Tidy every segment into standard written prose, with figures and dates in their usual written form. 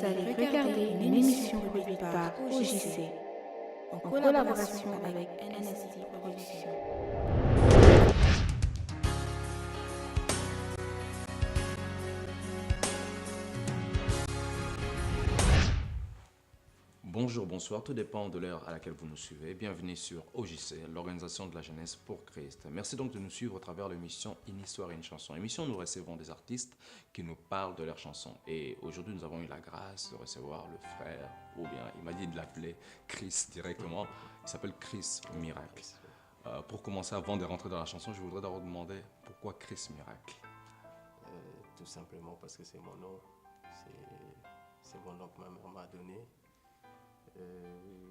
allez regarder une émission produite par OJC en collaboration avec NST Productions. Bonjour, bonsoir, tout dépend de l'heure à laquelle vous nous suivez. Bienvenue sur OJC, l'Organisation de la Jeunesse pour Christ. Merci donc de nous suivre à travers l'émission Une histoire et une chanson. Émission où nous recevons des artistes qui nous parlent de leurs chansons. Et aujourd'hui, nous avons eu la grâce de recevoir le frère, ou bien il m'a dit de l'appeler Chris directement. Il s'appelle Chris Miracle. Pour commencer, avant de rentrer dans la chanson, je voudrais d'abord demander pourquoi Chris Miracle. Tout simplement parce que c'est mon nom. C'est mon nom que ma mère m'a donné.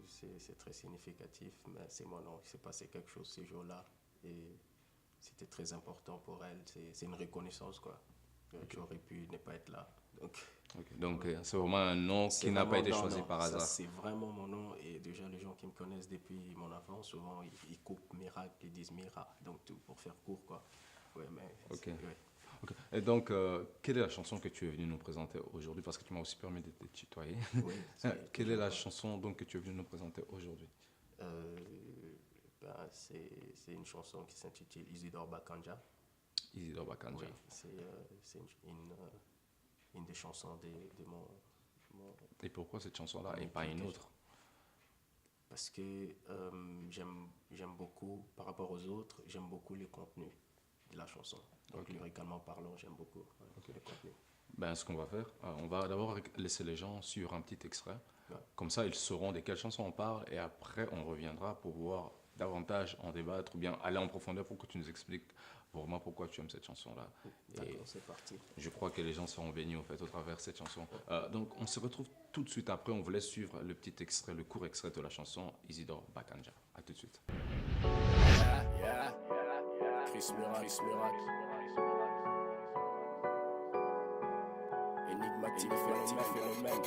C'est très significatif, mais c'est mon nom. Il s'est passé quelque chose ce jour-là et c'était très important pour elle. C'est une reconnaissance, quoi. Okay. J'aurais pu ne pas être là. Donc c'est vraiment un nom qui n'a pas été choisi par hasard. C'est vraiment mon nom et déjà les gens qui me connaissent depuis mon enfance, souvent ils coupent Miracle, ils disent Mira, donc tout pour faire court, quoi. Ouais, mais okay. Okay. Et donc, quelle est la chanson que tu es venu nous présenter aujourd'hui? Parce que tu m'as aussi permis de te tutoyer. Oui, quelle est la chanson donc, que tu es venu nous présenter aujourd'hui? C'est une chanson qui s'intitule Isidore Bakanja. Isidore Bakanja. Oui, c'est une des chansons de mon... Et pourquoi cette chanson-là et pas une autre? Parce que j'aime beaucoup, par rapport aux autres, j'aime beaucoup le contenu de la chanson. Donc, lyricalement parlant, j'aime beaucoup le contenu. Ben, ce qu'on va faire, on va d'abord laisser les gens sur un petit extrait. Ouais. Comme ça, ils sauront de quelle chanson on parle et après, on reviendra pour voir davantage en débattre ou bien aller en profondeur pour que tu nous expliques vraiment pourquoi tu aimes cette chanson-là. D'accord, c'est parti. Je crois que les gens seront bénis, en fait, au travers de cette chanson. Donc, on se retrouve tout de suite après. On vous laisse suivre le petit extrait, le court extrait de la chanson Isidore Bakanja. À tout de suite. Chris Miracle. Énigmatique phénomène.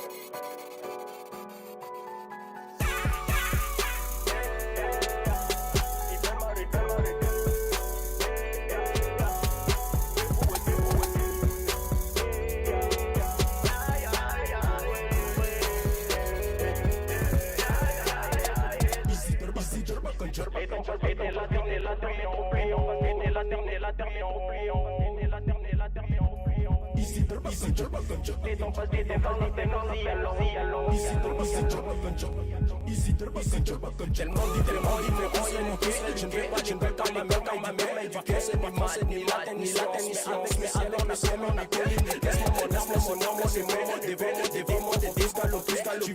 Tellement différent, c'est mon cul. Je ne vais pas ma mère m'a éduqué. C'est ni maths, ni latin, ni science. Mais alors la somme, on a connu. Laisse-moi mon nom, c'est moi. Devant moi, des disques galopés. Tu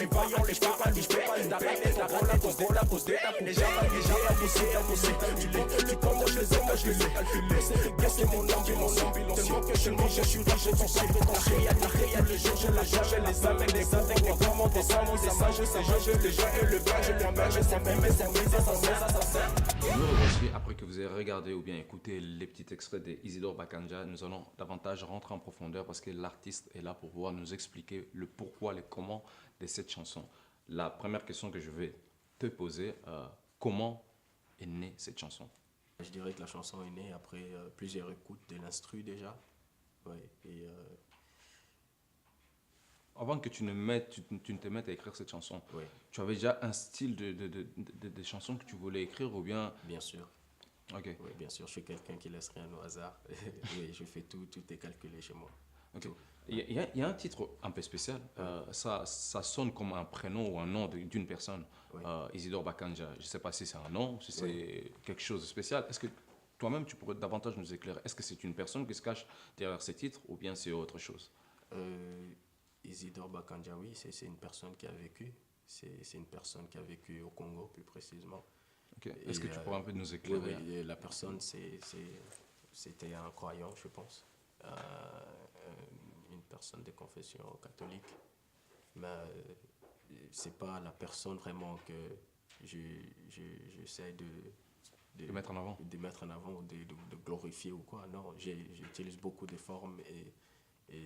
voyant, et je peux pas t'arrêter. La cause de ta déjà, tu comptes, je les ai, c'est mon nom, tellement que je suis riche, tu sais, ton réel, le jour, je la joie, je les amène, les intègres, les comment, des amours, des sages, je les joue, et le vin, je le mets, je sais même, ça sert. Nous revoici, après que vous ayez regardé ou bien écouté les petits extraits d'Isidore Bakanja, nous allons davantage rentrer en profondeur parce que l'artiste est là pour pouvoir nous expliquer le pourquoi, les comment de cette chanson. La première question que je vais te poser, comment est née cette chanson? Je dirais que la chanson est née après plusieurs écoutes de l'instru déjà. Ouais, et avant que tu ne te mettes à écrire cette chanson, oui. Tu avais déjà un style de chansons que tu voulais écrire ou bien... Bien sûr. Ok. Oui, bien sûr, je suis quelqu'un qui laisse rien au hasard. Oui, je fais tout est calculé chez moi. Ok. Il y a un titre un peu spécial, ça sonne comme un prénom ou un nom d'une personne, oui. Isidore Bakanja. Je ne sais pas si c'est un nom, si c'est quelque chose de spécial. Est-ce que toi-même tu pourrais davantage nous éclairer? Est-ce que c'est une personne qui se cache derrière ces titres ou bien c'est autre chose? Isidore Bakanja, oui, c'est une personne qui a vécu. C'est une personne qui a vécu au Congo, plus précisément. Okay. Est-ce que tu pourrais un peu nous éclairer? Oui, la personne, c'était un croyant, je pense. Une personne de confession catholique. Mais c'est pas la personne vraiment que j'essaie de mettre en avant, ou de glorifier ou quoi. Non, j'utilise beaucoup de formes et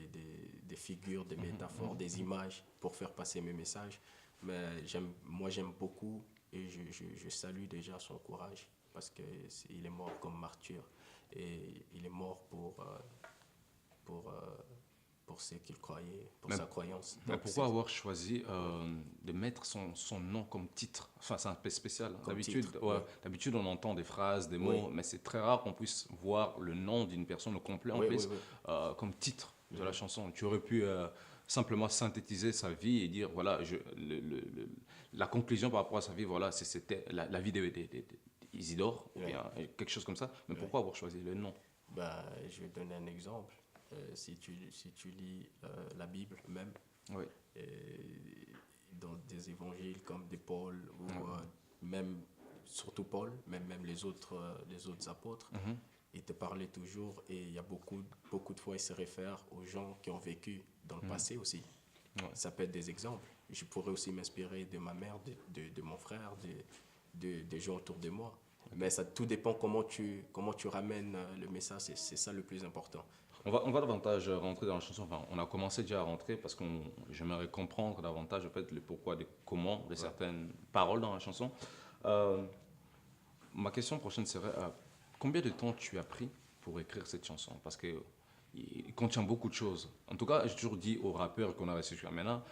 des figures, des métaphores, des images pour faire passer mes messages. Mais moi j'aime beaucoup et je salue déjà son courage parce qu'il est mort comme martyr et il est mort pour pour ce qu'il croyait, pour Mais- sa croyance. Mais Donc, pourquoi c'est- avoir choisi de mettre son nom comme titre? Enfin, c'est un peu spécial. Comme D'habitude, titre, ouais, ouais. d'habitude, on entend des phrases, des mots, Oui. mais c'est très rare qu'on puisse voir le nom d'une personne au complet en Oui, plus oui, oui. comme titre de la chanson. Tu aurais pu simplement synthétiser sa vie et dire, voilà, la conclusion par rapport à sa vie, voilà, c'était la vie d'Isidore, ou Ouais. bien quelque chose comme ça. Mais Ouais. pourquoi avoir choisi le nom? Bah, je vais donner un exemple. Si tu lis la Bible même, Oui. dans des évangiles comme des Paul, ou Ouais. même, surtout Paul, même les autres apôtres, Mhm. il te parlait toujours, et il y a beaucoup de fois, il se réfère aux gens qui ont vécu dans le passé aussi. Ouais. Ça peut être des exemples. Je pourrais aussi m'inspirer de ma mère, de mon frère, des gens autour de moi. Mais ça, tout dépend comment tu ramènes le message, c'est ça le plus important. On va davantage rentrer dans la chanson. Enfin, on a commencé déjà à rentrer parce que j'aimerais comprendre davantage en fait, le pourquoi, le comment de certaines paroles dans la chanson. Ma question prochaine serait combien de temps tu as pris pour écrire cette chanson? Parce que il contient beaucoup de choses. En tout cas, j'ai toujours dit aux rappeurs qu'on a reçus jusqu'à maintenant,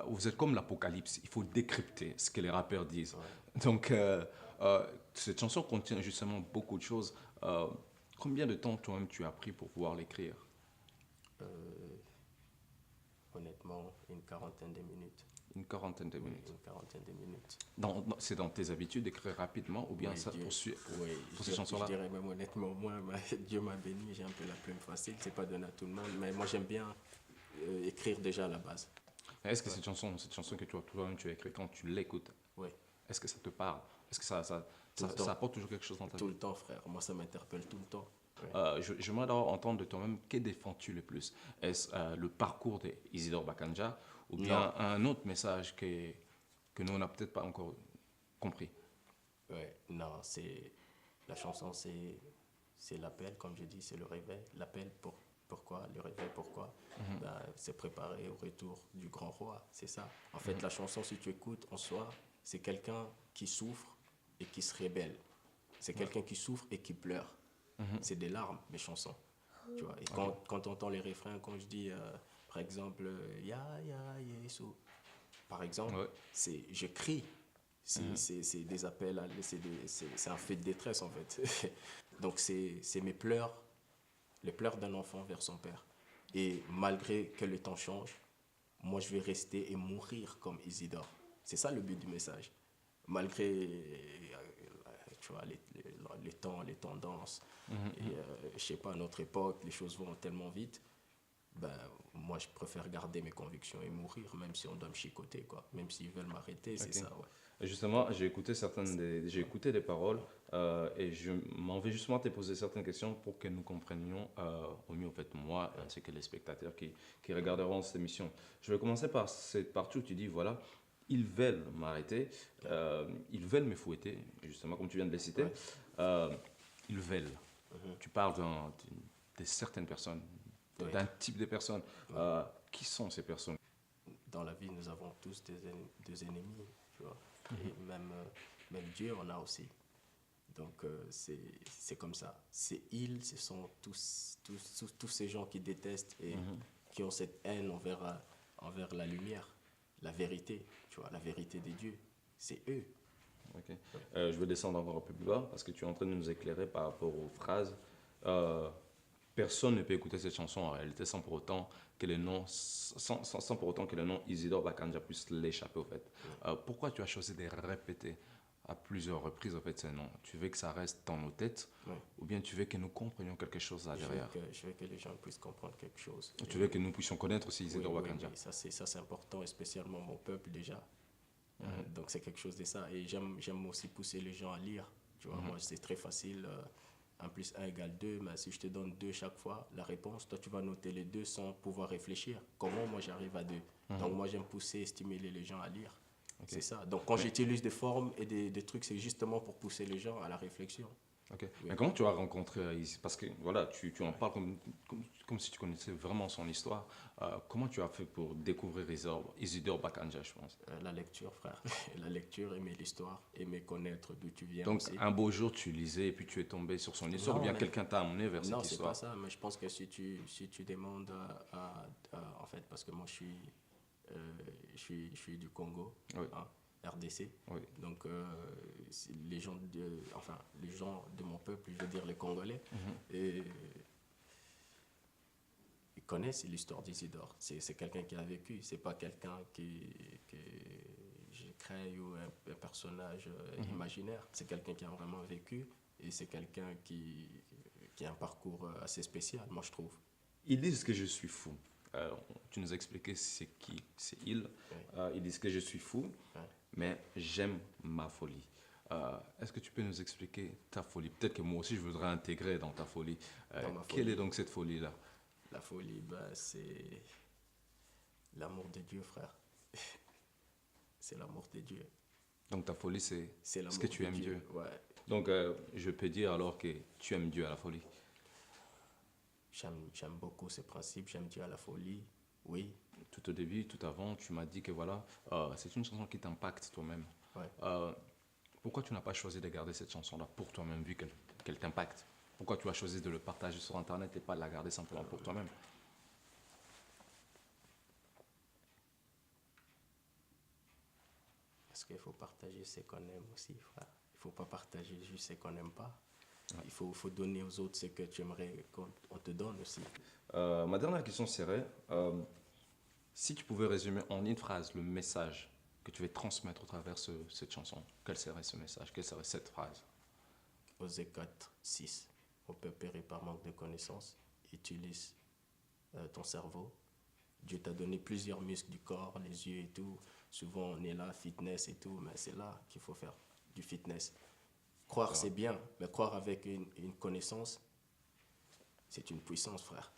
vous êtes comme l'Apocalypse. Il faut décrypter ce que les rappeurs disent. Donc, cette chanson contient justement beaucoup de choses. Combien de temps toi-même tu as pris pour pouvoir l'écrire? Honnêtement, une quarantaine de minutes. Une quarantaine de Oui, minutes. une quarantaine de minutes. C'est dans tes habitudes d'écrire rapidement ou bien Oui, ça Dieu- poursuit oui, pour je ces chansons-là? dirais même honnêtement, moi, Dieu m'a béni, j'ai un peu la plume facile, c'est pas donné à tout le monde, mais moi j'aime bien écrire déjà à la base. Est-ce que cette chanson que toi-même tu as écrite, quand tu l'écoutes, Oui, est-ce que ça te parle? Est-ce que Tout le temps. ça apporte toujours quelque chose dans ta tout vie? le temps, frère, moi ça m'interpelle tout le temps. Ouais. J'aimerais d'abord entendre de toi-même, que défends-tu le plus? Est-ce le parcours d'Isidore Bakanja ou bien un autre message que nous, on n'a peut-être pas encore compris? Ouais, non, la chanson, c'est l'appel, comme je dis, c'est le réveil. L'appel, pourquoi? Le réveil, pourquoi? Ben, c'est préparer au retour du grand roi, c'est ça. En fait, la chanson, si tu écoutes en soi, c'est quelqu'un qui souffre et qui se rébelle. C'est quelqu'un qui souffre et qui pleure. C'est des larmes, mes chansons. Tu vois? Et quand tu entends les refrains, quand je dis, par exemple, Ya, ya, Yesu, par exemple, Ouais. je crie. C'est des appels, c'est un fait de détresse en fait. Donc c'est mes pleurs, les pleurs d'un enfant vers son père. Et malgré que le temps change, moi je vais rester et mourir comme Isidore. C'est ça le but du message. Malgré tu vois, les temps, les tendances, et je sais pas, à notre époque, les choses vont tellement vite. Ben, moi je préfère garder mes convictions et mourir, même si on doit me chicoter, quoi. Même s'ils veulent m'arrêter, c'est ça, ouais. Et justement, j'ai écouté des paroles et je m'en vais justement te poser certaines questions pour que nous comprenions au mieux, en fait, moi ainsi que les spectateurs qui regarderont cette émission. Je vais commencer par cette partie où tu dis, voilà, ils veulent m'arrêter, ils veulent me fouetter, justement, comme tu viens de les citer. Ils veulent. Tu parles de certaines personnes, Ouais. d'un type de personnes. Qui sont ces personnes? Dans la vie, nous avons tous des ennemis, tu vois. Et même Dieu en a aussi. Donc, c'est comme ça. Ce sont tous ces gens qui détestent et qui ont cette haine envers la lumière, la vérité, tu vois, la vérité des dieux. C'est eux. Ok. Je vais descendre encore un peu plus bas parce que tu es en train de nous éclairer par rapport aux phrases. Personne ne peut écouter cette chanson en réalité sans pour autant que le nom, sans pour autant que le nom Isidore Bakanja puisse l'échapper au fait. Pourquoi tu as choisi de répéter à plusieurs reprises en fait ce nom? Tu veux que ça reste dans nos têtes ou bien tu veux que nous comprenions quelque chose là derrière? Je veux que les gens puissent comprendre quelque chose. Tu veux que nous puissions connaître aussi Isidore Bakanja? Oui, ça c'est important, et spécialement mon peuple déjà. Donc c'est quelque chose de ça. Et j'aime aussi pousser les gens à lire. Tu vois, moi c'est très facile. 1 + 1 = 2, mais si je te donne 2 chaque fois, la réponse, toi tu vas noter les 2 sans pouvoir réfléchir. Comment moi j'arrive à 2? Donc moi j'aime pousser et stimuler les gens à lire. C'est ça. Donc quand j'utilise des formes et des trucs, c'est justement pour pousser les gens à la réflexion. Ok. Oui. Mais comment tu as rencontré Izzy? Parce que voilà, tu en parles comme si tu connaissais vraiment son histoire. Comment tu as fait pour découvrir Isidore Bakanja, je pense? La lecture, frère. La lecture, aimer l'histoire, aimer connaître d'où tu viens Donc, aussi. un beau jour, tu lisais et puis tu es tombé sur son histoire, ou Non, bien mais- quelqu'un t'a amené vers Non, cette c'est pas histoire? ça, mais je pense que si tu demandes en fait, parce que moi je suis du Congo, Oui. hein, RDC, Oui. donc les gens de mon peuple, je veux dire les Congolais, et ils connaissent l'histoire d'Isidore. C'est quelqu'un qui a vécu, c'est pas quelqu'un que j'ai créé ou un personnage imaginaire, c'est quelqu'un qui a vraiment vécu et c'est quelqu'un qui a un parcours assez spécial, moi je trouve. Ils disent que je suis fou. Tu nous as expliqué c'est qui, c'est il. Ils disent que je suis fou, Ouais. mais j'aime ma folie. Est-ce que tu peux nous expliquer ta folie? Peut-être que moi aussi je voudrais intégrer dans ta folie. Dans ma Quelle folie. est donc cette folie-là? La folie, c'est l'amour de Dieu, frère. C'est l'amour de Dieu. Donc ta folie, c'est C'est l'amour ce que tu de aimes Dieu. Ouais. Donc je peux dire alors que tu aimes Dieu à la folie. J'aime beaucoup ce principe, j'aime Dieu à la folie, oui. Tout au début, tout avant, tu m'as dit que voilà, c'est une chanson qui t'impacte toi-même. Ouais. Pourquoi tu n'as pas choisi de garder cette chanson-là pour toi-même, vu qu'elle t'impacte? Pourquoi tu as choisi de le partager sur Internet et pas de la garder simplement pour toi-même? Parce qu'il faut partager ce qu'on aime aussi, frère. Il ne faut pas partager juste ce qu'on n'aime pas. Il faut donner aux autres ce que tu aimerais qu'on te donne aussi. Ma dernière question serait, si tu pouvais résumer en une phrase le message que tu veux transmettre au travers de cette chanson, quel serait ce message? Quelle serait cette phrase? Osée 4, 6. On peut périr par manque de connaissances. Utilise ton cerveau. Dieu t'a donné plusieurs muscles du corps, les yeux et tout. Souvent, on est là, fitness et tout, mais c'est là qu'il faut faire du fitness. Croire, c'est bien, mais croire avec une connaissance, c'est une puissance, frère.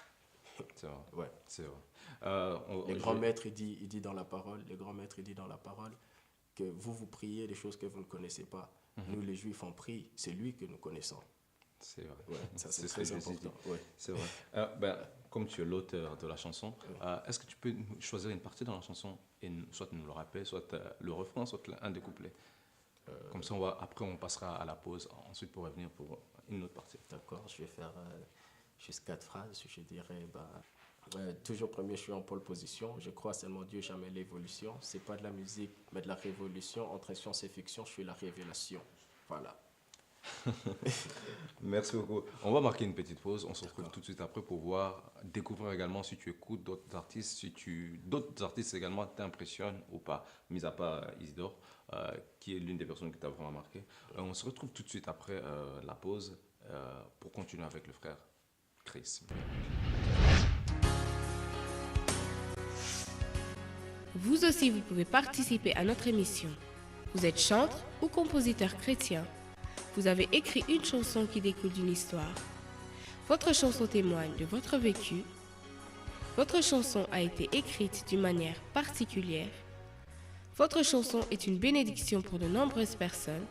C'est vrai. Ouais. C'est vrai. Le grand maître, il dit dans la parole, le grand maître, il dit dans la parole que vous priez des choses que vous ne connaissez pas. Nous, les Juifs, on prie, c'est lui que nous connaissons. C'est vrai. Ouais, ça, c'est ce que très Jésus important. dit. Ouais. C'est vrai. Comme tu es l'auteur de la chanson, est-ce que tu peux choisir une partie dans la chanson et soit nous le rappeler, soit le refrain, soit un des couplets? Comme ça, après, on passera à la pause, ensuite pour revenir pour une autre partie. D'accord, je vais faire juste 4 phrases. Je dirais, toujours premier, je suis en pole position. Je crois seulement Dieu, jamais l'évolution. C'est pas de la musique, mais de la révolution. Entre science et fiction, je suis la révélation. Voilà. Merci beaucoup. On va marquer une petite pause. On se retrouve tout de suite après pour découvrir également si tu écoutes d'autres artistes, si d'autres artistes également t'impressionnent ou pas, mis à part Isidore, qui est l'une des personnes qui t'a vraiment marqué. On se retrouve tout de suite après la pause pour continuer avec le frère Chris. Vous aussi, vous pouvez participer à notre émission. Vous êtes chanteur ou compositeur chrétien. Vous avez écrit une chanson qui découle d'une histoire. Votre chanson témoigne de votre vécu. Votre chanson a été écrite d'une manière particulière. Votre chanson est une bénédiction pour de nombreuses personnes.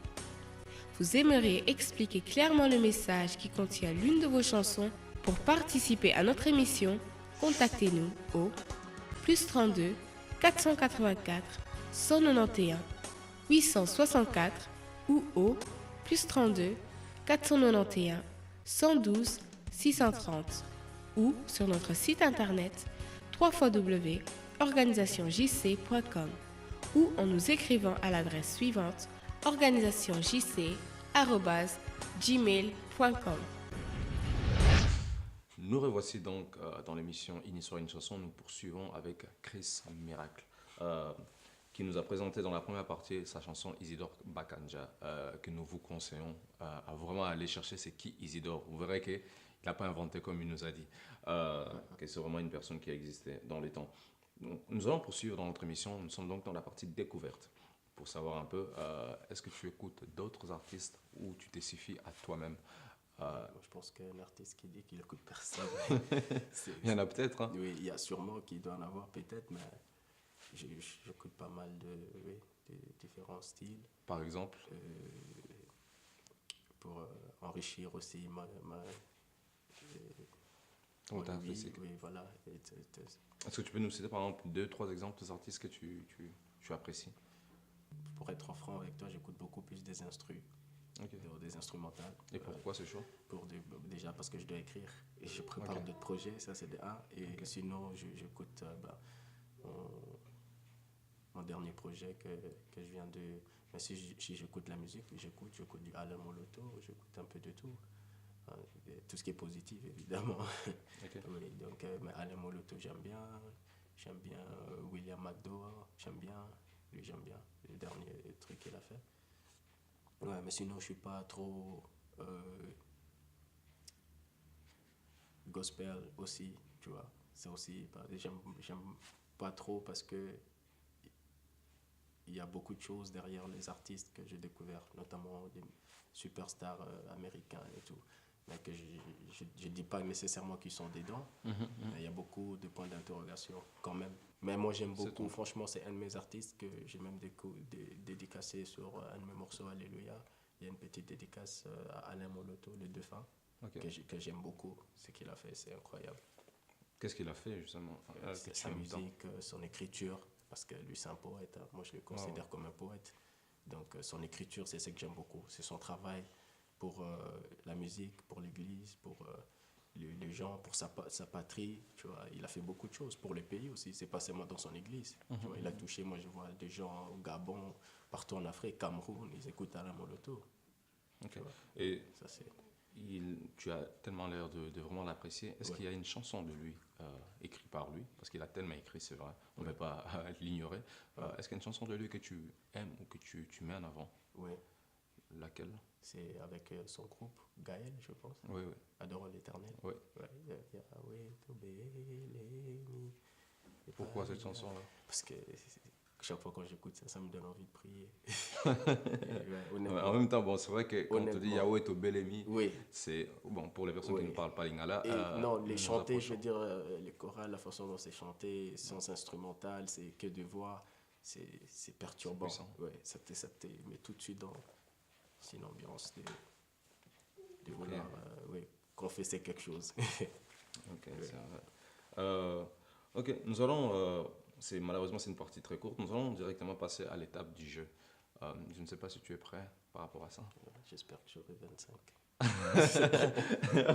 Vous aimeriez expliquer clairement le message qui contient l'une de vos chansons. Pour participer à notre émission, contactez-nous au +32 484 191 864 ou au +32 491 112 630 ou sur notre site internet www.organisationsjc.com ou en nous écrivant à l'adresse suivante organisationsjc@gmail.com. Nous revoici donc dans l'émission Une histoire, une chanson. Nous poursuivons avec Chris Miracle, qui nous a présenté dans la première partie sa chanson Isidore Bakanja, que nous vous conseillons à vraiment aller chercher c'est qui Isidore. Vous verrez qu'il n'a pas inventé comme il nous a dit, que c'est vraiment une personne qui a existé dans les temps. Donc, nous allons poursuivre dans notre émission. Nous sommes donc dans la partie découverte. Pour savoir un peu, est-ce que tu écoutes d'autres artistes ou tu te suffis à toi-même? Je pense qu'un artiste qui dit qu'il n'écoute personne, Il y en a peut-être. Hein? Oui, il y a sûrement qui doit en avoir peut-être, mais j'écoute pas mal de différents styles. Par exemple, pour enrichir aussi Ton mon talent oui, artistique. oui, voilà. Est-ce que tu peux nous citer par exemple 2-3 exemples d'artistes que tu apprécies? Pour être franc avec toi, j'écoute beaucoup plus des Ok. des instrumentales. Et pourquoi ce choix? Déjà parce que je dois écrire et je prépare Ok. d'autres projets, ça c'est de un. Et Ok. sinon, j'écoute mon dernier projet que je viens de. Mais si j'écoute la musique, j'écoute du Alain Moloto, j'écoute un peu de tout. Hein, tout ce qui est positif, évidemment. Ok. Oui, donc, mais Alain Moloto, j'aime bien. J'aime bien William McDowell, j'aime bien. Lui, j'aime bien. Le dernier truc qu'il a fait. Ouais, mais sinon, je suis pas trop. Gospel aussi, tu vois. C'est aussi. J'aime pas trop parce que il y a beaucoup de choses derrière les artistes que j'ai découvert, notamment des superstars américains et tout. Mais que je dis pas nécessairement qu'ils sont dedans, mais il y a beaucoup de points d'interrogation quand même. Mais moi j'aime C'est beaucoup, ton- franchement c'est un de mes artistes que j'ai même dédicacé sur un de mes morceaux, Alléluia. Il y a une petite dédicace à Alain Moloto, le défunt, Ok. que j'aime beaucoup. Ce qu'il a fait, c'est incroyable. Qu'est-ce qu'il a fait justement que C'est tu sa aimes tant? musique, son écriture, parce que lui c'est un poète, hein. Moi je le considère comme un poète. Donc son écriture, c'est ce que j'aime beaucoup. C'est son travail pour la musique, pour l'église, pour les gens, pour sa patrie. Tu vois. Il a fait beaucoup de choses pour le pays aussi. C'est pas seulement dans son église. Tu vois, il a touché, moi je vois des gens au Gabon, partout en Afrique, Cameroun, ils écoutent Alain Moloto. Ok. Tu vois. Et Ça, c'est... tu as tellement l'air de vraiment l'apprécier. Est-ce Ouais. qu'il y a une chanson de lui, écrite par lui? Parce qu'il a tellement écrit, c'est vrai, on ne peut pas l'ignorer. Est-ce qu'il y a une chanson de lui que tu aimes ou que tu mets en avant? Ouais. Laquelle? C'est avec son groupe, Gaël, je pense. Oui, oui. Adorons l'éternel. Oui. Ouais, Yahweh, Tobé-Lémi. Pourquoi cette chanson-là? Parce que chaque fois quand j'écoute ça, ça me donne envie de prier. Ouais, en même temps, bon, c'est vrai que quand on te dit Honnêtement. Yahweh Tobelemi, Oui. c'est bon pour les personnes qui Oui. ne parlent pas lingala. Et non, les nous chanter, je approchons. veux dire, les chorales, la façon dont c'est chanté, sans instrumental, c'est que de voix, c'est perturbant. C'est puissant. Ouais, ça te met tout de suite dans une ambiance de Ok. vouloir confesser quelque chose. Ok, c'est vrai. Ok, nous allons, malheureusement c'est une partie très courte, nous allons directement passer à l'étape du jeu. Je ne sais pas si tu es prêt par rapport à ça. J'espère que j'aurai 25.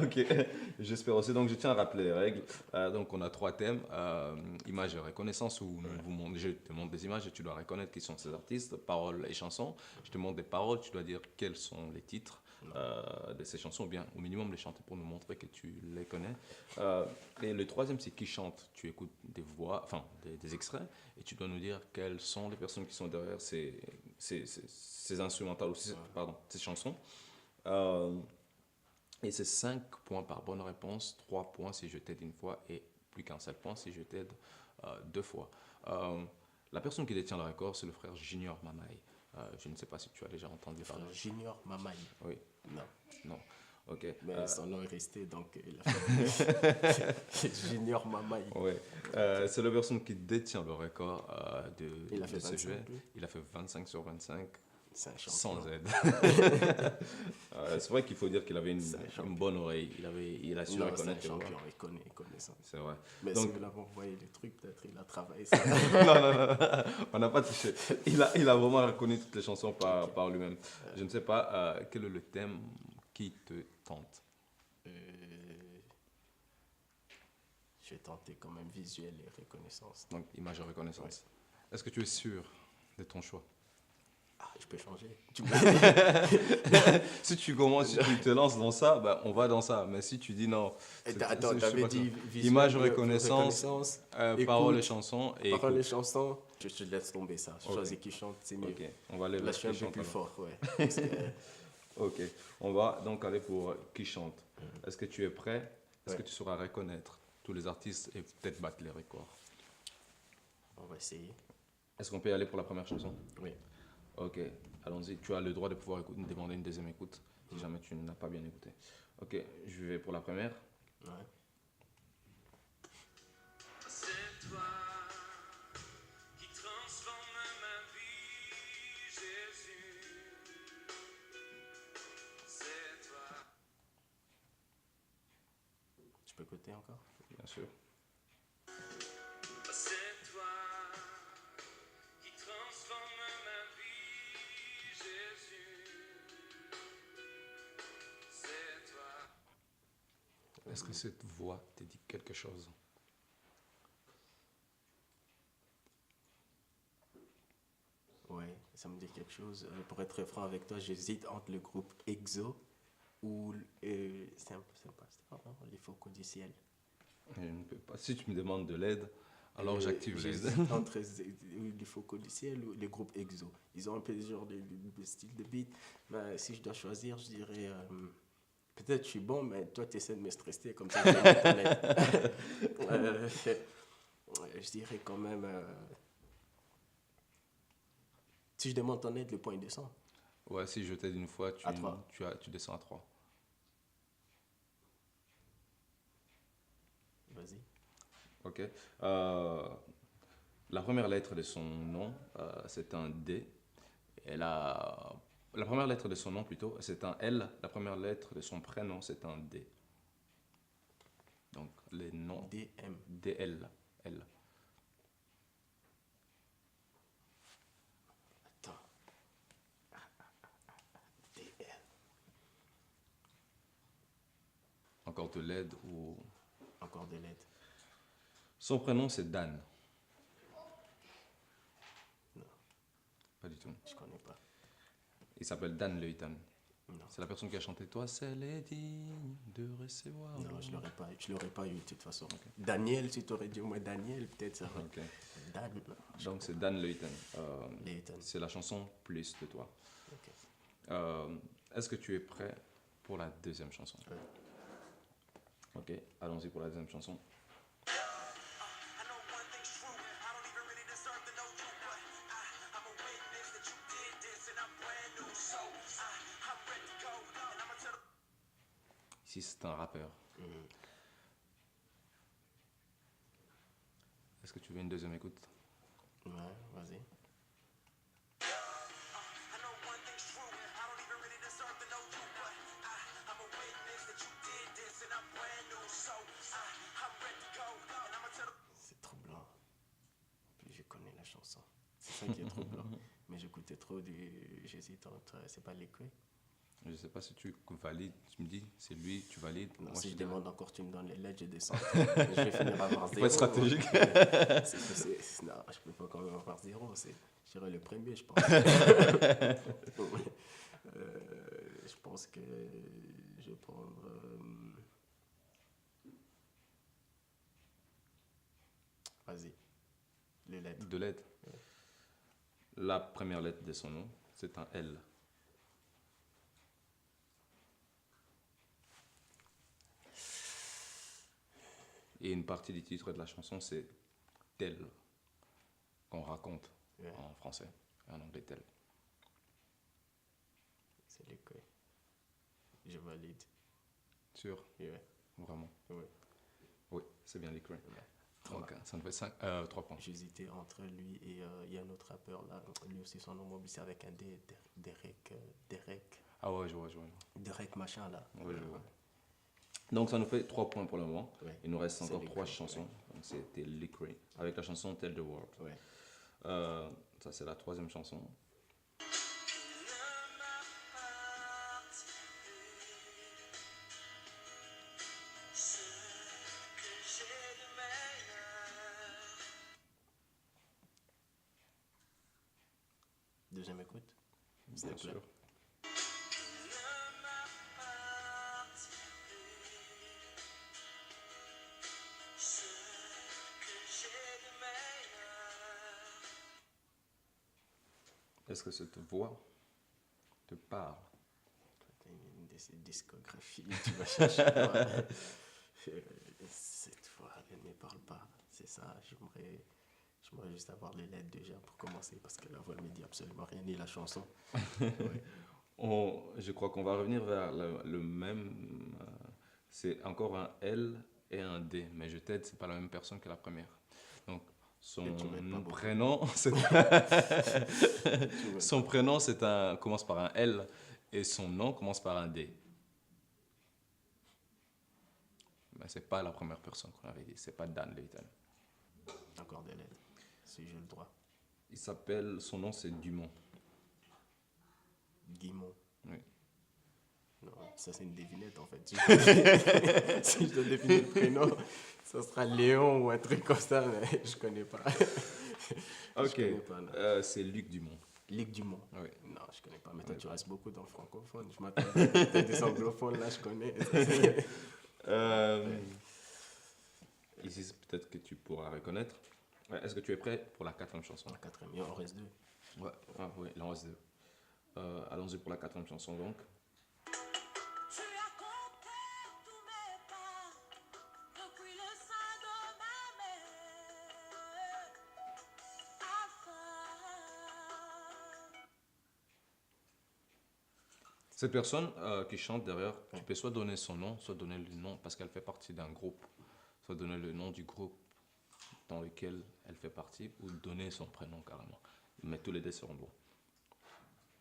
Ok, j'espère aussi. Donc je tiens à rappeler les règles. Donc on a 3 thèmes, images et reconnaissance, où je te montre des images et tu dois reconnaître qui sont ces artistes, paroles et chansons. Je te montre des paroles, tu dois dire quels sont les titres de ces chansons, ou bien au minimum les chanter pour nous montrer que tu les connais. Et le troisième, c'est qui chante. Tu écoutes des voix, enfin des extraits, et tu dois nous dire quelles sont les personnes qui sont derrière ces instrumentales, ou ces chansons. Et c'est 5 points par bonne réponse, 3 points si je t'aide une fois et plus qu'un seul point si je t'aide 2 fois. La personne qui détient le record, c'est le frère Junior Mamaï. Je ne sais pas si tu as déjà entendu parler. Frère Junior Mamaï. Oui, Non. non. Ok. Mais son nom est resté, donc il a fait Junior Mamaï. Ouais. C'est la personne qui détient le record Il a fait de ce 25, jeu. lui. Il a fait 25 sur 25 C'est un champion. sans aide. C'est vrai qu'il faut dire qu'il avait une bonne oreille. Il a su Non, c'est un reconnaître les voix. champion, il connaît ça. C'est vrai. Mais Donc, si vous l'avez envoyé le truc, peut-être il a travaillé ça. non, on n'a pas touché. Il a vraiment reconnu toutes les chansons par lui-même. Je ne sais pas quel est le thème qui te tente. Je vais tenter quand même visuel et reconnaissance. Donc, image et reconnaissance. Est-ce que tu es sûr de ton choix? Ah, je peux changer. Si tu commences, si tu te lances dans ça, ben, on va dans ça. Mais si tu dis non, Attends, je sais t'avais pas dit quoi. visuel, Image, reconnaissance, écoute, paroles et chansons. Et paroles et écoute. chansons, je te laisse tomber ça. Je Ok. choisis qui chante, c'est mieux. Ok, on va aller Là, vers je suis un qui peu chante plus alors. fort, ouais. Parce que, Ok, on va donc aller pour qui chante. Est-ce que tu es prêt? Est-ce que Ouais. tu sauras reconnaître tous les artistes et peut-être battre les records? on va essayer. Est-ce qu'on peut y aller pour la première chanson? Oui. Ok, allons-y. Tu as le droit de pouvoir demander une deuxième écoute si jamais tu n'as pas bien écouté. Ok, je vais pour la première. Ouais. C'est toi qui transforme ma vie, Jésus. C'est encore. Bien sûr. C'est toi qui transforme ma vie, Jésus. C'est toi. Est-ce que cette voix te dit quelque chose? Ouais, ça me dit quelque chose. Pour être très franc avec toi, j'hésite entre le groupe EXO ou c'est pas vraiment les Focaux du ciel. Je ne peux pas. Si tu me demandes de l'aide, alors j'active l'aide. J'hésite entre les Focaux du ciel ou les groupes EXO. Ils ont un peu ce genre de style de beat. Mais si je dois choisir, je dirais peut-être je suis bon, mais toi tu essaies de me stresser comme ça. Je dirais quand même. Si je demande ton aide, le point il descend. Ouais, si je t'aide une fois, À 3. tu descends à 3. Vas-y. Ok. La première lettre de son nom, c'est un D. La première lettre de son nom, plutôt, c'est un L. La première lettre de son prénom, c'est un D. Donc, les noms. DM. DL. L. Attends. DL. Encore de l'aide ou... Encore de l'aide. Son prénom, c'est Dan. Non, Pas du tout. je connais pas. Il s'appelle Dan Leutan. Non. C'est la personne qui a chanté « Toi seul est digne de recevoir ». Non, je l'aurais pas eu de toute façon. Daniel, si tu aurais dit au moins Daniel, peut-être ça aurait. Ok. Dan, non. Donc, c'est Dan Leutan. Leutan. C'est la chanson « Plus de toi Ok. ». Est-ce que tu es prêt pour la deuxième chanson? Ouais. Ok, allons-y pour la deuxième chanson. I know one thing's true. I don't even really deserve to know you, but I'm a witness that you did this, and I'm brand new, so I'm ready to go, and I'ma tell the Ici, c'est un rappeur. Est-ce que tu veux une deuxième écoute? Ouais, vas-y. I know one thing's true. I don't even really deserve to know you, but I'm a witness that you did this, and I'm brand new, so I'm ready to go, and I'ma tell the C'est troublant. Puis je connais la chanson. C'est ça qui est troublant. Mais j'écoutais trop du. J'hésite entre. C'est pas Liquid. Je ne sais pas si tu valides. Tu me dis, c'est lui, tu valides. Non, Moi, si je dirais- demande encore, tu me donnes les lettres, je descends. Je vais finir à avoir 0. Faut être stratégique. Non, je peux pas quand même avoir 0. Je dirais le premier, je pense. Je pense que je vais prendre. Vas-y. Les lettres. De l'aide. La première lettre de son nom, c'est un L. Et une partie du titre de la chanson, c'est tel, qu'on raconte Ouais. en français, et en anglais tel. C'est Liquid. Je valide. Sûr, Ouais. vraiment. Ouais. Oui, c'est bien l'écrit. Donc, ça nous fait 3 points. J'hésitais entre lui et il y a un autre rappeur là. Lui aussi, son nom mobile, c'est avec un D. Derek. Ah ouais, je vois. Derek machin là. Oui, je vois. Donc, ça nous fait 3 points pour le moment. Ouais. Il nous reste C'est encore Liquid, 3 chansons. Donc, c'était Liquid, avec la chanson Tell the World. Ouais. Ça, c'est la troisième chanson. Deuxième écoute. S'il Bien te plaît. sûr. Est-ce que cette voix te parle? T'as une discographie, tu vas chercher. Cette fois, elle ne me parle pas. C'est ça, j'aimerais juste avoir les lettres déjà pour commencer parce que la voix ne me dit absolument rien, ni la chanson. Ouais. Je crois qu'on va revenir vers le même. C'est encore un L et un D, mais je t'aide, c'est pas la même personne que la première. Donc, son Et tu m'aides pas beaucoup. prénom, son prénom commence par un L et son nom commence par un D. Mais c'est pas la première personne qu'on avait dit, c'est pas Dan Layton. Encore de l'aide, si j'ai le droit. Son nom c'est Dumont. Guimont. Oui. Non, ça c'est une devinette en fait. Si je dois deviner le prénom, ça sera Léon ou un truc comme ça, mais je connais pas. Ok, connais pas, non. c'est Luc Dumont. Ligue Dumont. Oui. Non, je connais pas. Mais toi, tu restes beaucoup dans le francophone. Je m'attends à des anglophones, là, je connais. Ici, peut-être que tu pourras reconnaître. Ouais, est-ce que tu es prêt pour la 4e chanson? La 4e, il en reste 2. Ouais, ah, oui, il en reste 2. Allons-y pour la 4e chanson donc. Tu as compté tous mes pas depuis le sein de ma mère. Afin. Cette personne qui chante derrière, tu peux soit donner son nom, soit donner le nom, parce qu'elle fait partie d'un groupe, soit donner le nom du groupe dans lequel elle fait partie, ou donner son prénom carrément. Mais tous les deux seront bons.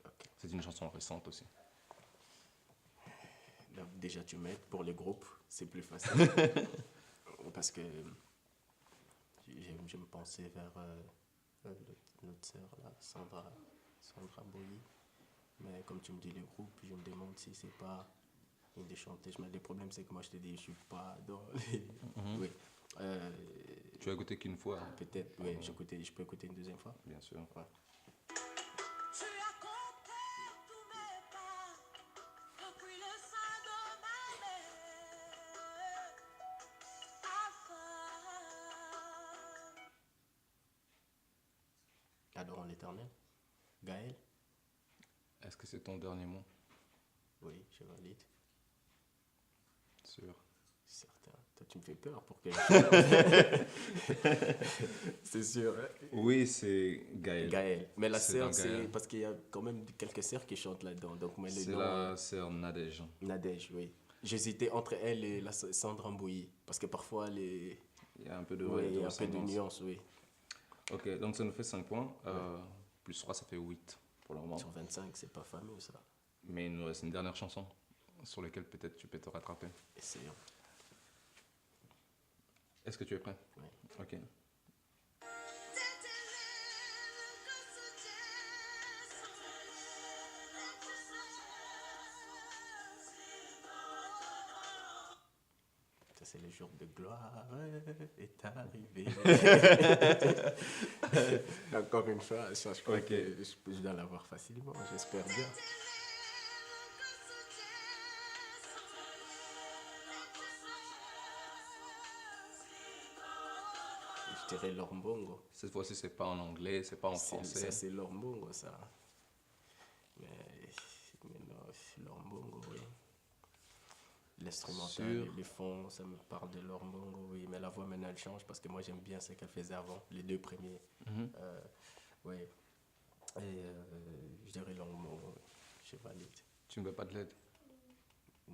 Ok. C'est une chanson récente aussi. Là, déjà, tu m'aides pour les groupes, c'est plus facile. Parce que je me pensais vers notre sœur, là, Sandra Boyi. Mais comme tu me dis les groupes, je me demande si c'est pas une des chanteuses. Mais le problème, c'est que moi, je te dis, je suis pas dans les... Oui. Tu as écouté qu'une fois, hein, Peut-être, oui, je peux écouter une deuxième fois. bien sûr. Ouais. Tu as compté tous mes pas depuis le sein de ma mère. Afin. Adorons l'éternel. Gaël. Est-ce que c'est ton dernier mot? Oui, je valide. Sûr. Certain. Toi, tu me fais peur pour que... C'est sûr. Hein? Oui, c'est Gaël. Gaël. Mais la C'est sœur, dans c'est Gaël. parce qu'il y a quand même quelques sœurs qui chantent là-dedans. Donc, mais le C'est nom, la sœur Nadège. Nadège, oui. J'hésitais entre elle et la Sandra Mbouyi. Parce que parfois, les... Il y a un peu de, oui, il y a un peu de ressemblance. nuance, oui. Ok, donc ça nous fait 5 points. Plus 3, ça fait 8 pour le moment. Sur 25, c'est pas fameux, ça. Mais il nous reste une dernière chanson sur laquelle peut-être tu peux te rattraper. Essayons. Est-ce que tu es prêt? Oui. Ok. Ça, c'est le jour de gloire est arrivé. Encore une fois, ça, je crois Ok. que je dois l'avoir facilement, j'espère bien. Je dirais l'orbongo. Cette fois-ci, c'est pas en anglais, c'est pas en Ça, français. c'est l'orbongo, ça. Mais non, l'orbongo, oui. L'instrumental, Sûr. les fonds, ça me parle de l'orbongo, oui. Mais la voix, maintenant, elle change parce que moi, j'aime bien ce qu'elle faisait avant, les 2 premiers. Mhm. Oui. Et je dirais l'orbongo, oui. Je valide. Tu ne veux pas de l'aide?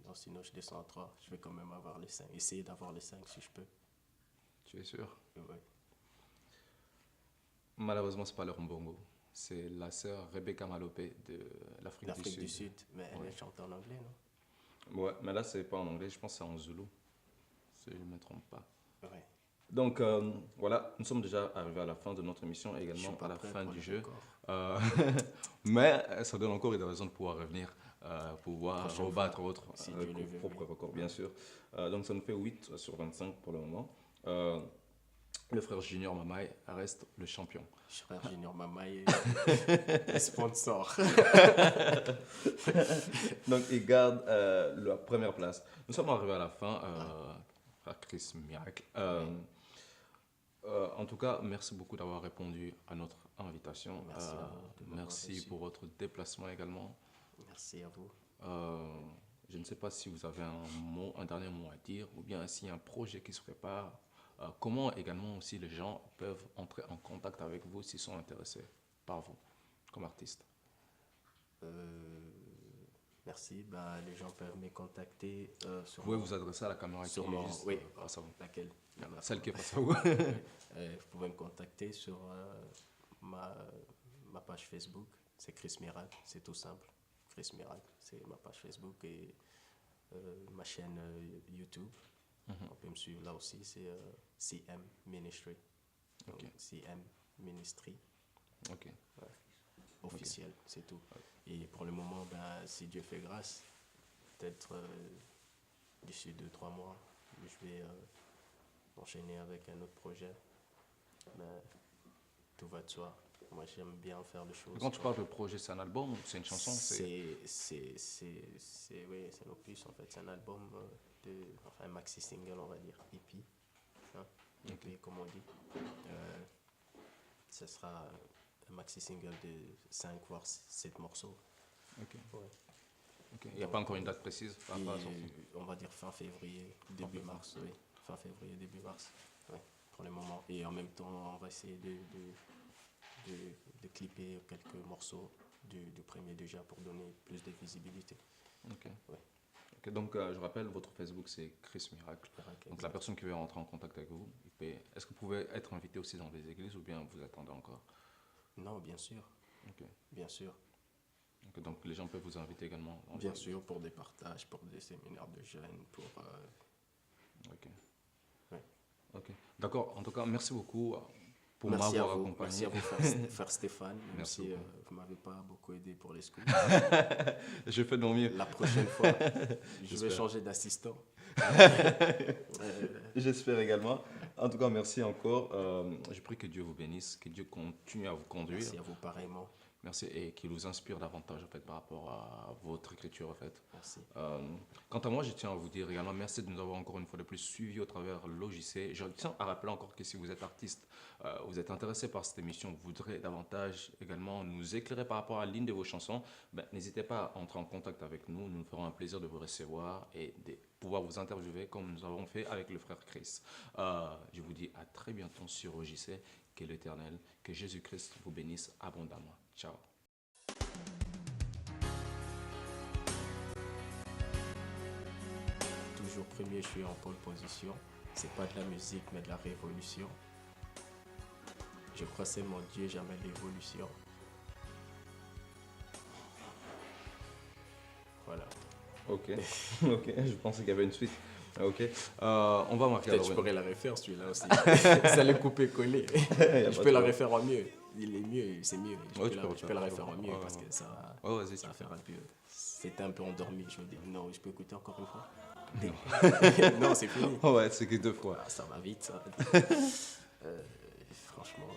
Non, sinon, je descends à 3. Je vais quand même avoir les 5. Essayer d'avoir les 5 si je peux. Tu es sûr? Oui. Malheureusement, c'est pas leur mbongo. C'est la sœur Rebecca Malopé de l'Afrique L'Afrique du du Sud. Sud, mais Ouais. elle chante en anglais, non? Ouais, mais là, c'est pas en anglais, je pense que c'est en zoulou. Si je ne me trompe pas. Oui. Donc voilà, nous sommes déjà arrivés à la fin de notre émission et Je également suis pas à la prêt fin pour du le jeu. record. Euh, mais ça donne encore une raison de pouvoir revenir, pouvoir Prochaine rebattre fois, votre si Dieu le veut, propre oui. record, bien sûr. Donc ça nous fait 8 sur 25 pour le moment. Le frère Junior Mamaï reste le champion. Frère Junior Mamaï, sponsor. Donc il garde la première place. Nous sommes arrivés à la fin, frère Chris Miracle. En tout cas, merci beaucoup d'avoir répondu à notre invitation. Merci à vous de m'avoir Merci reçu. pour votre déplacement également. Merci à vous. Je ne sais pas si vous avez un dernier mot à dire ou bien s'il y a un projet qui se prépare. Comment également aussi les gens peuvent entrer en contact avec vous s'ils sont intéressés par vous comme artiste. Merci. Ben, les gens peuvent me contacter sur Vous pouvez vous adresser à la caméra sur qui mon- est juste oui. face à vous. laquelle Celle qui est face à vous. Vous pouvez me contacter sur ma page Facebook. C'est Chris Miracle. C'est tout simple. Chris Miracle, c'est ma page Facebook et ma chaîne YouTube. On peut me suivre là aussi, c'est CM Ministry. Donc, Ok. CM Ministry. Ok. Officiel, c'est tout. Et pour le moment, ben, si Dieu fait grâce, peut-être d'ici 2-3 mois, je vais enchaîner avec un autre projet. Mais tout va de soi. Moi, j'aime bien faire des choses. Quand tu parles de projet, c'est un album ou c'est une chanson? Oui, c'est un opus en fait. C'est un album, enfin un maxi single, on va dire, EP. Hein? EP, comme on dit. Ce sera un maxi single de 5 voire 7 morceaux. Ok. Ouais. Ok. Il n'y a pas encore une date précise par rapport à la sortie? On va dire fin février, début mars, oui. Fin février, début mars, oui, pour le moment. Et en même temps, on va essayer de clipper quelques morceaux du premier déjà pour donner plus de visibilité. Ok. Ouais. Ok, donc, je rappelle, votre Facebook, c'est Chris Miracle. Donc, la personne qui veut rentrer en contact avec vous, est-ce que vous pouvez être invité aussi dans des églises ou bien vous attendez encore? Non, bien sûr. Ok. Bien sûr. Ok, donc, les gens peuvent vous inviter également? Bien sûr, pour des partages, pour des séminaires de jeunes, pour... Ok. Ouais. Ok. D'accord. En tout cas, merci beaucoup pour Merci à m'avoir vous, accompagné. merci à vous, frère Stéphane, même Merci si beaucoup. vous ne m'avez pas beaucoup aidé pour les scoops. Je fais de mon mieux. La prochaine fois, je vais J'espère. changer d'assistant. J'espère également. En tout cas, merci encore. Je prie que Dieu vous bénisse, que Dieu continue à vous conduire. Merci à vous pareillement. Merci et qu'il vous inspire davantage en fait, par rapport à votre écriture. En fait. Merci. Quant à moi, je tiens à vous dire également merci de nous avoir encore une fois de plus suivis au travers l'OJC. Je tiens à rappeler encore que si vous êtes artiste, vous êtes intéressé par cette émission, vous voudrez davantage également nous éclairer par rapport à l'une de vos chansons, n'hésitez pas à entrer en contact avec nous. Nous nous ferons un plaisir de vous recevoir et de pouvoir vous interviewer comme nous avons fait avec le frère Chris. Je vous dis à très bientôt sur OJC. Que l'Éternel, que Jésus-Christ vous bénisse abondamment. Ciao. Toujours premier, je suis en pole position. C'est pas de la musique, mais de la révolution. Je crois c'est mon Dieu, jamais l'évolution. Voilà. Ok, ok, je pensais qu'il y avait une suite. Ok, on va marquer Peut-être je alors. pourrais la refaire celui-là aussi. Ça le couper-coller. Je peux la refaire en mieux. Il est mieux, c'est mieux. Ouais, tu peux Je peux la refaire en mieux ouais, parce ouais. que ça, Ouais, vas-y, ça tu va faire un peu. C'était un peu endormi. Je me dis non, je peux écouter encore une fois. Non, c'est fini. Ouais, c'est que 2 fois. Ah, ça va vite, ça. Franchement,